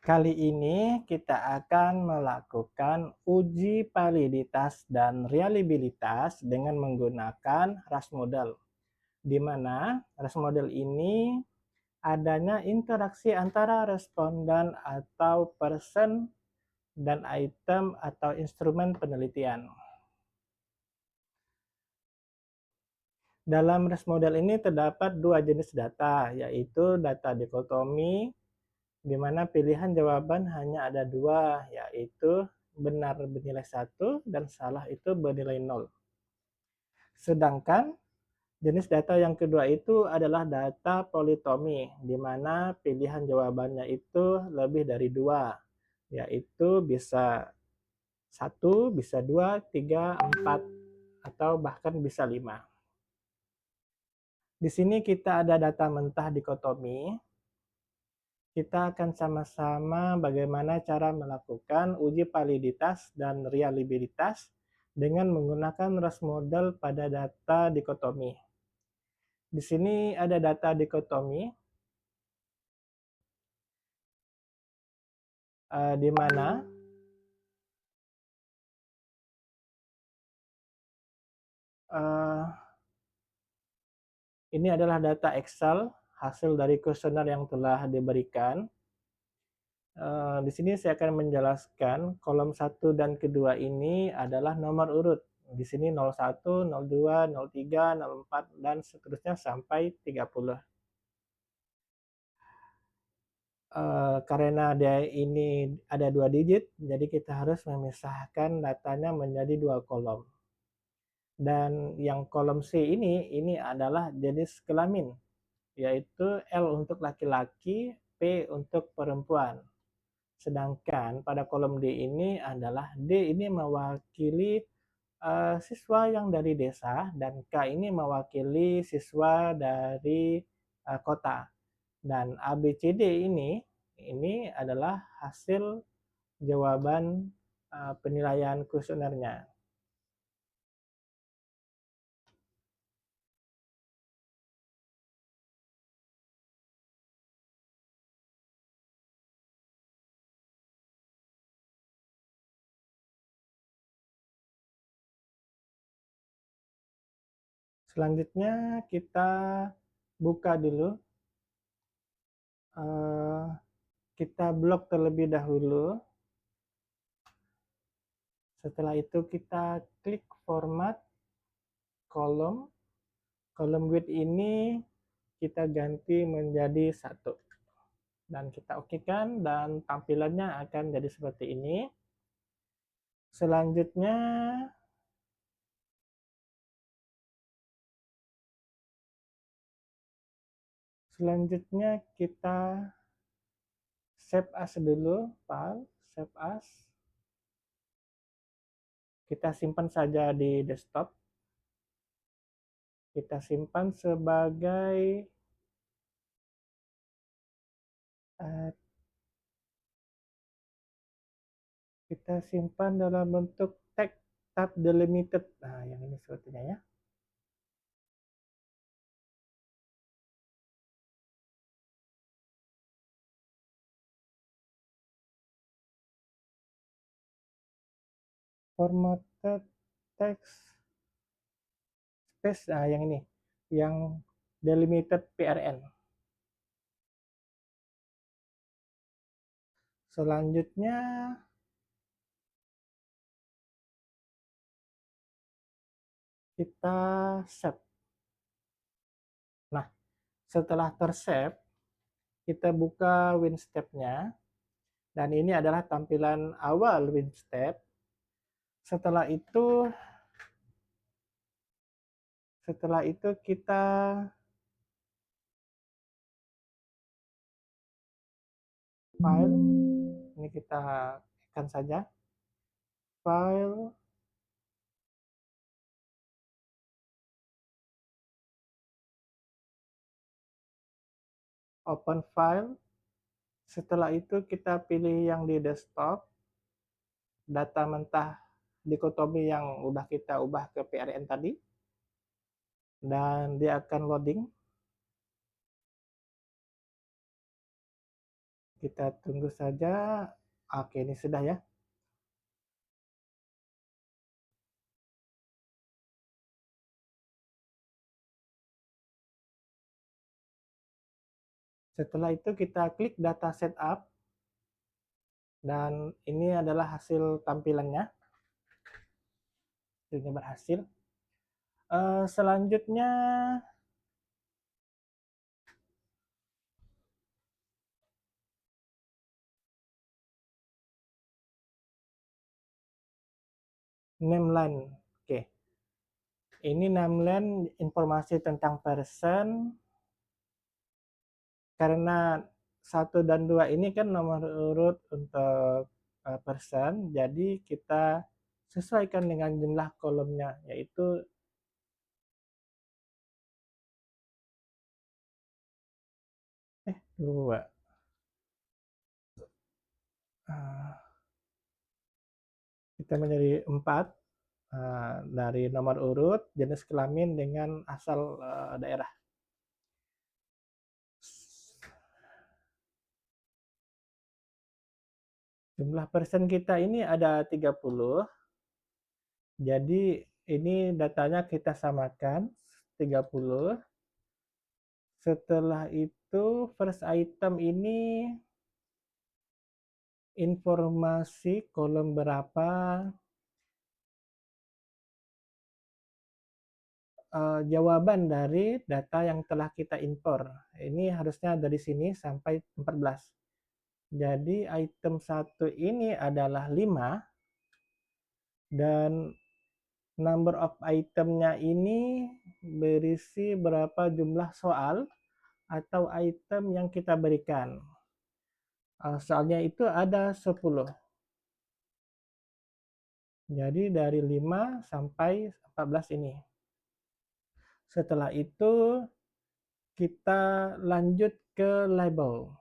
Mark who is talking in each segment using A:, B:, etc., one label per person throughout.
A: Kali ini kita akan melakukan uji validitas dan reliabilitas dengan menggunakan RAS model, di mana RAS model ini adanya interaksi antara responden atau person dan item atau instrumen penelitian. Dalam RAS model ini terdapat dua jenis data, yaitu data dikotomi, di mana pilihan jawaban hanya ada dua, yaitu benar bernilai 1 dan salah itu bernilai 0. Sedangkan jenis data yang kedua itu adalah data politomi, di mana pilihan jawabannya itu lebih dari dua, yaitu bisa 1, bisa 2, 3, 4, atau bahkan bisa 5. Di sini kita ada data mentah dikotomi. Kita akan sama-sama bagaimana cara melakukan uji validitas dan reliabilitas dengan menggunakan RAS model pada data dikotomi. Di sini ada data dikotomi, di mana ini adalah data Excel hasil dari kuesioner yang telah diberikan. Di sini saya akan menjelaskan kolom 1 dan kedua ini adalah nomor urut. Di sini 01, 02, 03, 04, dan seterusnya sampai 30. Karena dia ini ada 2 digit, jadi kita harus memisahkan datanya menjadi 2 kolom. Dan yang kolom C ini adalah jenis kelamin, yaitu L untuk laki-laki, P untuk perempuan. Sedangkan pada kolom D ini adalah D ini mewakili siswa yang dari desa dan K ini mewakili siswa dari kota. Dan ABCD ini adalah hasil jawaban penilaian kuesionernya. Selanjutnya kita buka dulu, kita blok terlebih dahulu. Setelah itu kita klik format kolom. Kolom width ini kita ganti menjadi 1. Dan kita okekan dan tampilannya akan jadi seperti ini. Selanjutnya kita save as dulu, file, save as. Kita simpan saja di desktop. Kita simpan sebagai kita simpan dalam bentuk tag tab delimited. Nah, yang ini sepertinya ya. Formatted text space, nah yang ini, yang delimited PRN. Selanjutnya kita save. Nah, setelah tersave, kita buka WinStep-nya, dan ini adalah tampilan awal WinStep. Setelah itu kita file, ini kita tekan saja, file, open file. Setelah itu kita pilih yang di desktop, data mentah dikotomi yang udah kita ubah ke PRN tadi, dan dia akan loading. kita tunggu saja. Oke, ini sudah ya. Setelah itu kita klik data setup dan ini adalah hasil tampilannya. Ini berhasil. Selanjutnya name line. Oke. Ini name line informasi tentang person karena 1 dan 2 ini kan nomor urut untuk person, jadi kita sesuaikan dengan jumlah kolomnya, yaitu 2. Kita menjadi 4 dari nomor urut, jenis kelamin dengan asal daerah. Jumlah person kita ini ada 30. Jadi ini datanya kita samakan 30. Setelah itu first item ini informasi kolom berapa, jawaban dari data yang telah kita impor. Ini harusnya dari sini sampai 14. Jadi item 1 ini adalah 5 dan number of itemnya ini berisi berapa jumlah soal atau item yang kita berikan. Soalnya itu ada 10. Jadi dari 5 sampai 14 ini. Setelah itu kita lanjut ke label.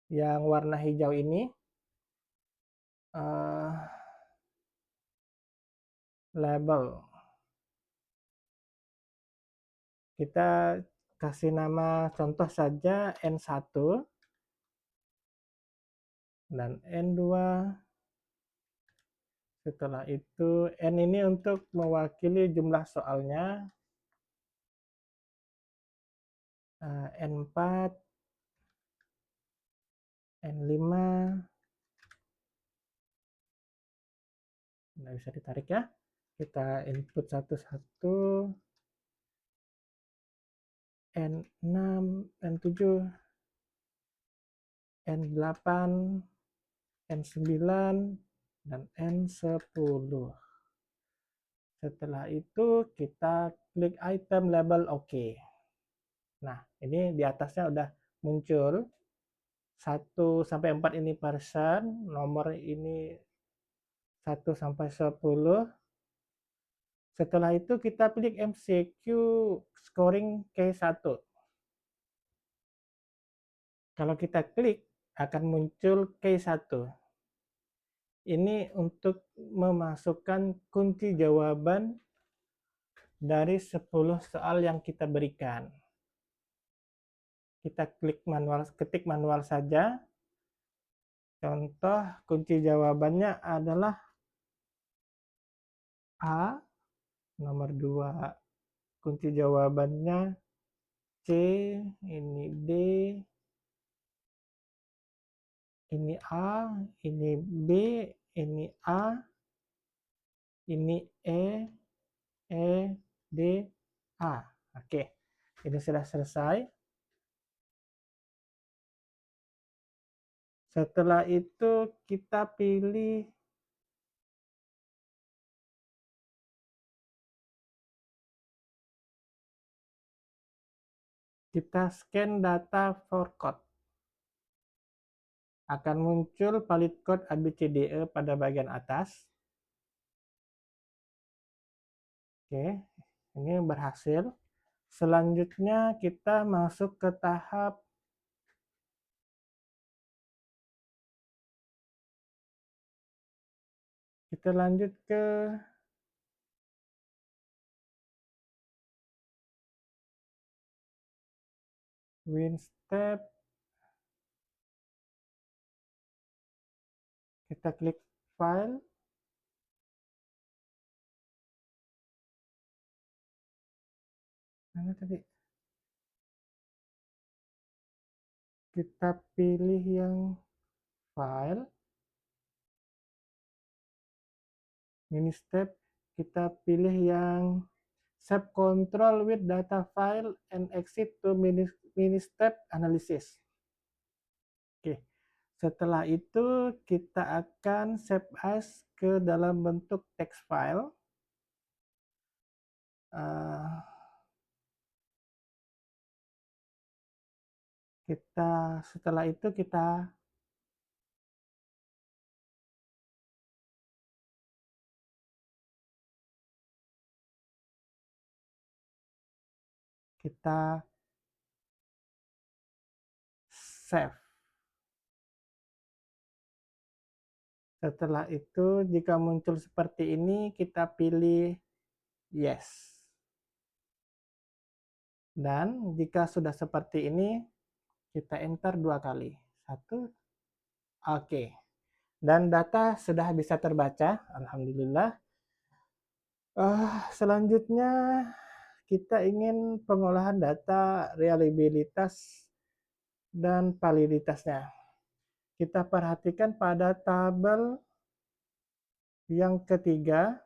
A: Yang warna hijau ini label. Kita kasih nama contoh saja N1 dan N2. Setelah itu N ini untuk mewakili jumlah soalnya, N4, N5, nggak bisa ditarik ya. Kita input satu-satu, N6, N7, N8, N9, dan N10. Setelah itu kita klik item label OK. Nah, ini di atasnya udah muncul 1 sampai 4 ini person, nomor ini 1 sampai 10. Setelah itu kita pilih MCQ scoring K1. Kalau kita klik akan muncul K1. Ini untuk memasukkan kunci jawaban dari 10 soal yang kita berikan. Kita klik manual, ketik manual saja. Contoh kunci jawabannya adalah A, nomor 2 kunci jawabannya C, ini D, ini A, ini B, ini A, ini E, D, A. Oke, ini sudah selesai. Setelah itu kita pilih kita scan data for code. Akan muncul valid code ABCDE pada bagian atas. Oke, ini berhasil. Selanjutnya kita masuk ke tahap kita lanjut ke win step Kita klik file. Mana tadi? Kita pilih yang file, mini step, kita pilih yang save control with data file and exit to mini step analysis. Oke, setelah itu kita akan save as ke dalam bentuk text file. Setelah itu kita save. Setelah itu jika muncul seperti ini kita pilih yes. Dan jika sudah seperti ini kita enter 2 kali. 1, oke. Dan data sudah bisa terbaca, alhamdulillah. Selanjutnya kita ingin pengolahan data reliabilitas dan validitasnya. Kita perhatikan pada tabel yang ketiga.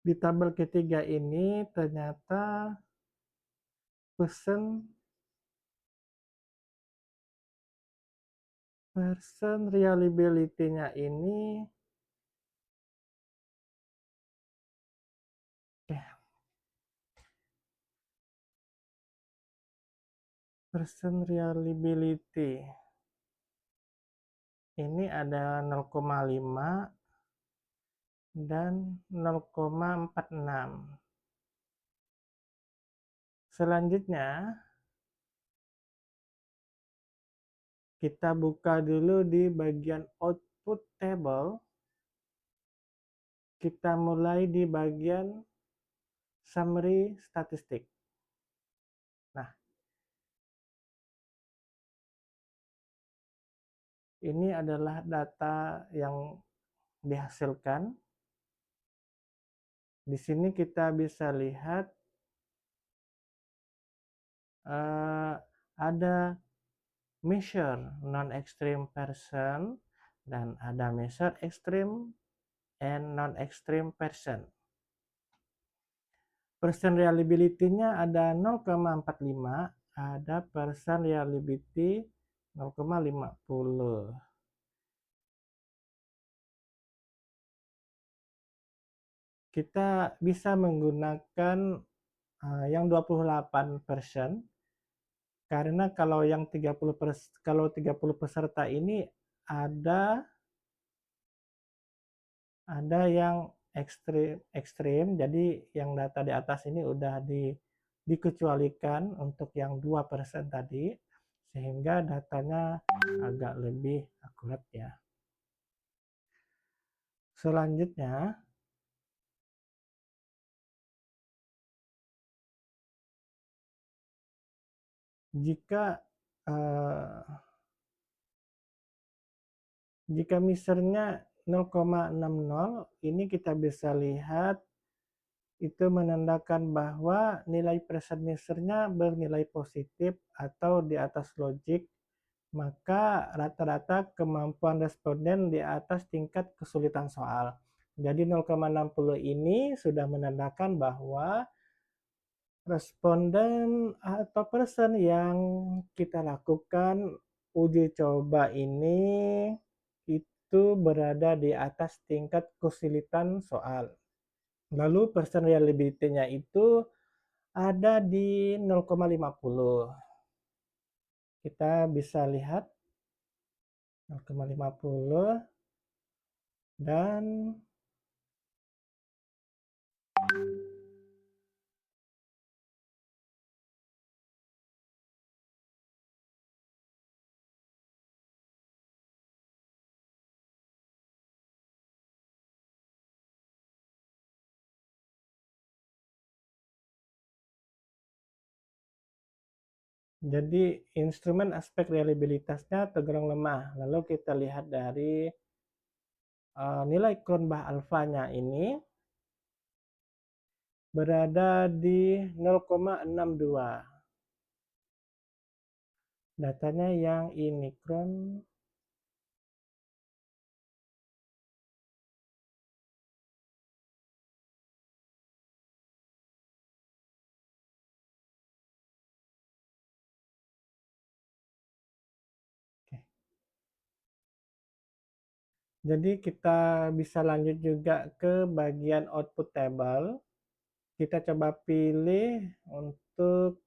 A: Di tabel ketiga ini ternyata person reliability-nya ini person reliability ini ada 0,5 dan 0,46. Selanjutnya kita buka dulu di bagian output table. Kita mulai di bagian summary statistik. Nah, ini adalah data yang dihasilkan. Di sini kita bisa lihat ada measure non-extreme person dan ada measure extreme and non-extreme person. Person reliability-nya ada 0,45, ada person reliability 0,50. Kita bisa menggunakan yang 28% karena kalau yang 30 peserta ini ada yang ekstrim, jadi yang data di atas ini udah dikecualikan untuk yang 2% tadi, sehingga datanya agak lebih akurat ya. Selanjutnya, jika misalnya 0,60 ini kita bisa lihat itu menandakan bahwa nilai person measure-nya bernilai positif atau di atas logik, maka rata-rata kemampuan responden di atas tingkat kesulitan soal. Jadi 0,60 ini sudah menandakan bahwa responden atau person yang kita lakukan uji coba ini itu berada di atas tingkat kesulitan soal. Lalu person reliability-nya itu ada di 0,50. Kita bisa lihat 0,50 dan jadi instrumen aspek reliabilitasnya tergolong lemah. Lalu kita lihat dari nilai Kronbach alfanya ini berada di 0,62. Datanya yang ini Kron. Jadi kita bisa lanjut juga ke bagian output table. Kita coba pilih untuk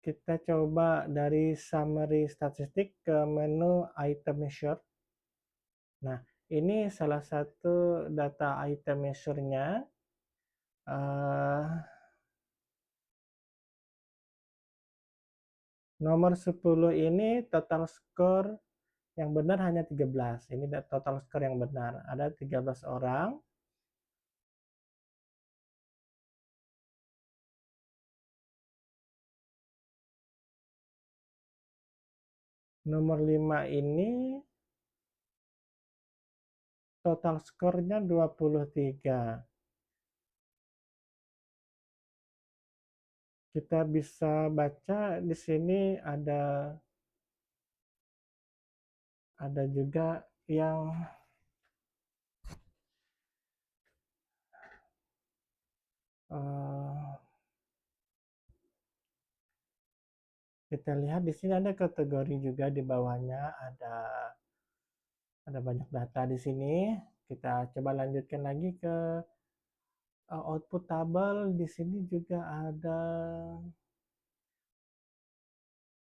A: kita coba dari summary statistik ke menu item measure. Nah, ini salah satu data item measure-nya. Nomor 10 ini total score yang benar hanya 13. Ini total score yang benar. Ada 13 orang. Nomor 5 ini total skornya 23. Kita bisa baca di sini ada juga yang kita lihat di sini ada kategori juga di bawahnya, ada banyak data di sini. Kita coba lanjutkan lagi ke output table. Di sini juga ada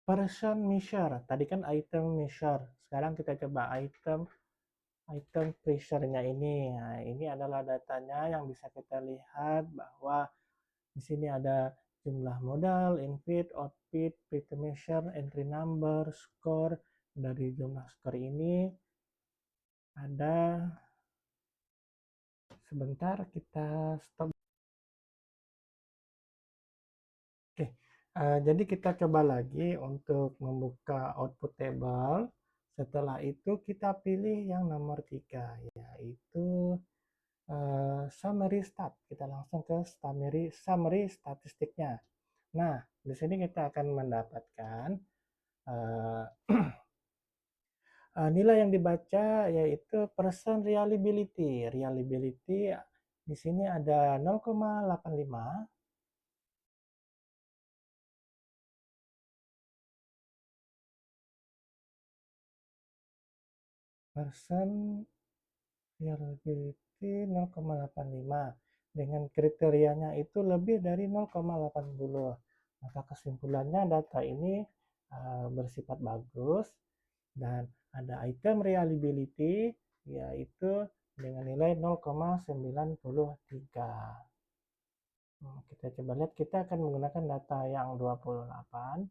A: person measure. Tadi kan item measure. Sekarang kita coba item pressure-nya ini. Nah, ini adalah datanya yang bisa kita lihat bahwa di sini ada jumlah modal, infit, outfit, pretty measure, entry number, score. Dari jumlah skor ini ada, sebentar kita stop. Oke, jadi kita coba lagi untuk membuka output table. Setelah itu kita pilih yang nomor 3, yaitu summary stat. Kita langsung ke summary statistiknya. Nah, di sini kita akan mendapatkan nilai yang dibaca yaitu person reliability. Reliability di sini ada 0,85. Person reliability 0,85. Dengan kriterianya itu lebih dari 0,80. Maka kesimpulannya data ini bersifat bagus. Dan ada item reliability yaitu dengan nilai 0,93. Kita coba lihat, kita akan menggunakan data yang 28.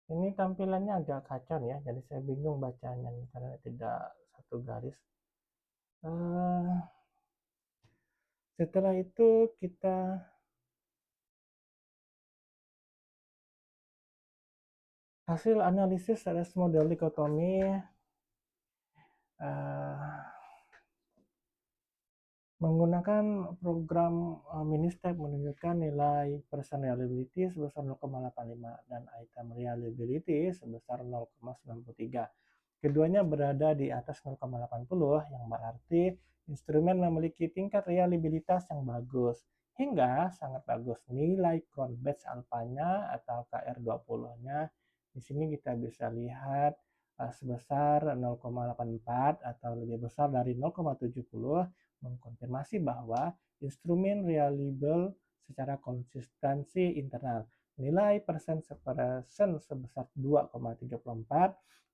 A: Ini tampilannya agak kacau ya, jadi saya bingung bacanya karena tidak satu garis. Setelah itu kita hasil analisis RS model dikotomi menggunakan program Ministep menunjukkan nilai person reliability sebesar 0,85 dan item reliability sebesar 0,93. Keduanya berada di atas 0,80 yang berarti instrumen memiliki tingkat reliabilitas yang bagus hingga sangat bagus. Nilai Cronbach alfanya atau KR20-nya di sini kita bisa lihat sebesar 0,84 atau lebih besar dari 0,70, mengkonfirmasi bahwa instrumen reliable secara konsistensi internal. Nilai persen sebesar 2,34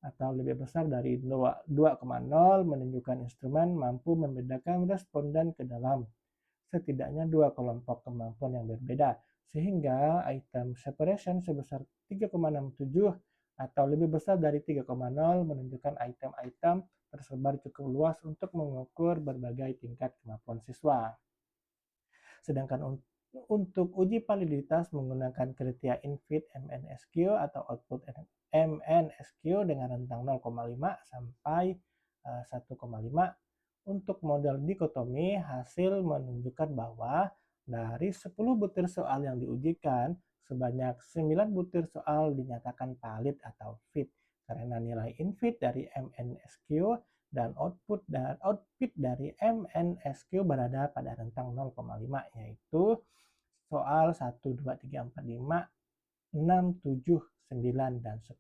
A: atau lebih besar dari 2,0 menunjukkan instrumen mampu membedakan responden ke dalam setidaknya dua kelompok kemampuan yang berbeda, sehingga item separation sebesar 3,67 atau lebih besar dari 3,0 menunjukkan item-item tersebar cukup luas untuk mengukur berbagai tingkat kemampuan siswa. Sedangkan untuk uji validitas menggunakan kriteria infit MNSQ atau output MNSQ dengan rentang 0,5 sampai 1,5. Untuk model dikotomi, hasil menunjukkan bahwa dari 10 butir soal yang diujikan, sebanyak 9 butir soal dinyatakan valid atau fit karena nilai infit dari MNSQ dan output dari MNSQ berada pada rentang 0,5, yaitu soal 1, 2, 3, 4, 5, 6, 7, 9, dan 10,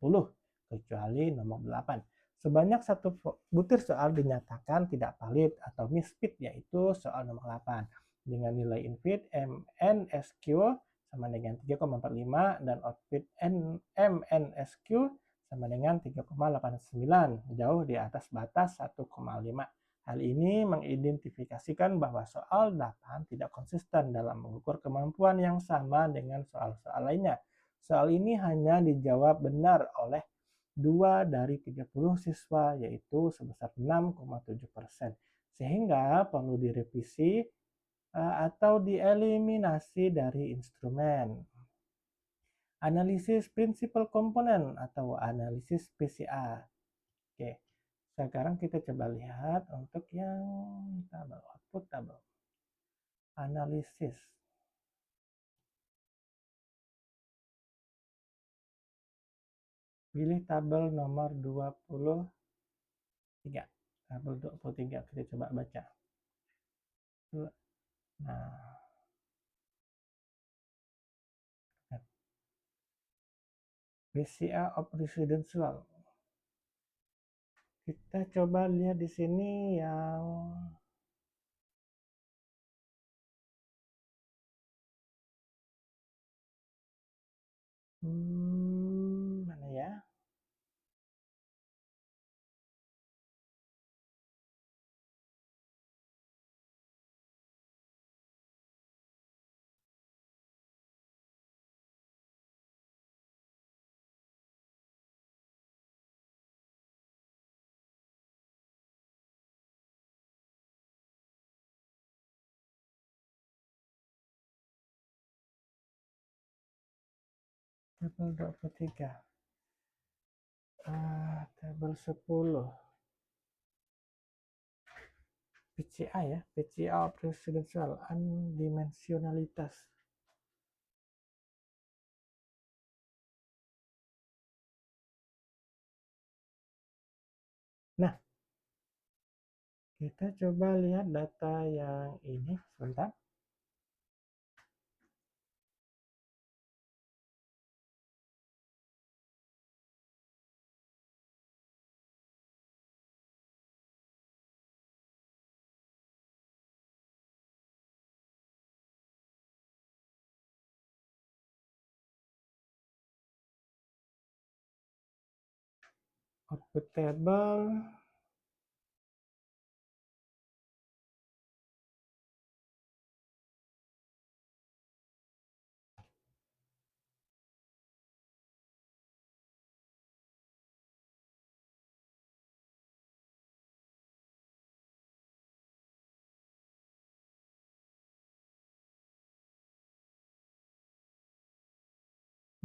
A: kecuali nomor 8. Sebanyak 1 butir soal dinyatakan tidak valid atau misfit, yaitu soal nomor 8. Dengan nilai infit MNSQ sama dengan 3,45 dan output MNSQ sama dengan 3,89, jauh di atas batas 1,5. Hal ini mengidentifikasikan bahwa soal 8 tidak konsisten dalam mengukur kemampuan yang sama dengan soal-soal lainnya. Soal ini hanya dijawab benar oleh 2 dari 30 siswa, yaitu sebesar 6,7%. Sehingga perlu direvisi atau dieliminasi dari instrumen. Analisis prinsipal komponen atau analisis PCA. Oke, sekarang kita coba lihat untuk yang tabel output tabel. Analisis. Pilih tabel nomor 23. Tabel 23 kita coba baca. Nah, PCA of residential. Kita coba lihat di sini yang mana ya? Tabel 23. Tabel 10. PCA ya, PCA of residential, undimensionalitas. Nah, kita coba lihat data yang ini sebentar. Output table.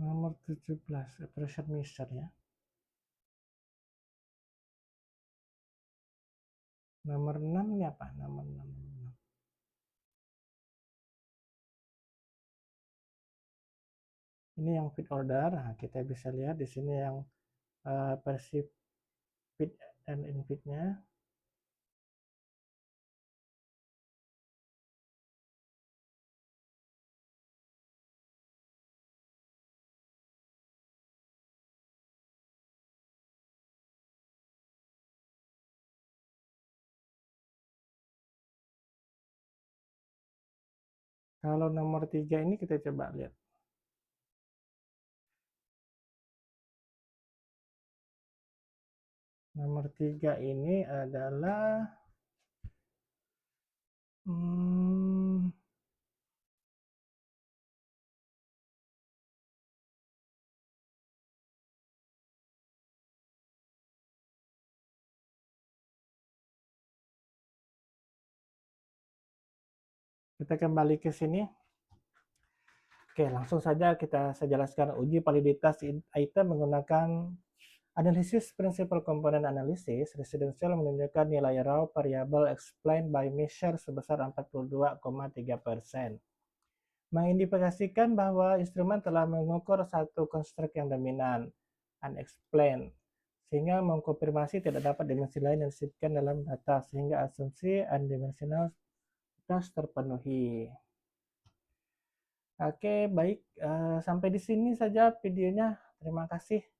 A: Nomor 17, pressure measure ya. Nomor 6 ini apa? Nomor 6. Ini yang fit order. Nah, kita bisa lihat di sini yang versi fit dan infitnya. Kalau nomor 3 ini kita coba lihat. Nomor 3 ini adalah hmm, kita kembali ke sini. Oke, langsung saja saya jelaskan uji validitas item menggunakan analisis prinsipal komponen analisis. Residential menunjukkan nilai raw variable explained by measure sebesar 42,3%. Mengindikasikan bahwa instrumen telah mengukur satu konstruk yang dominan, unexplained, sehingga mengkonfirmasi tidak dapat dimensi lain yang disebutkan dalam data, sehingga asumsi undimensionalitas terpenuhi. Oke, baik. Sampai di sini saja videonya. Terima kasih.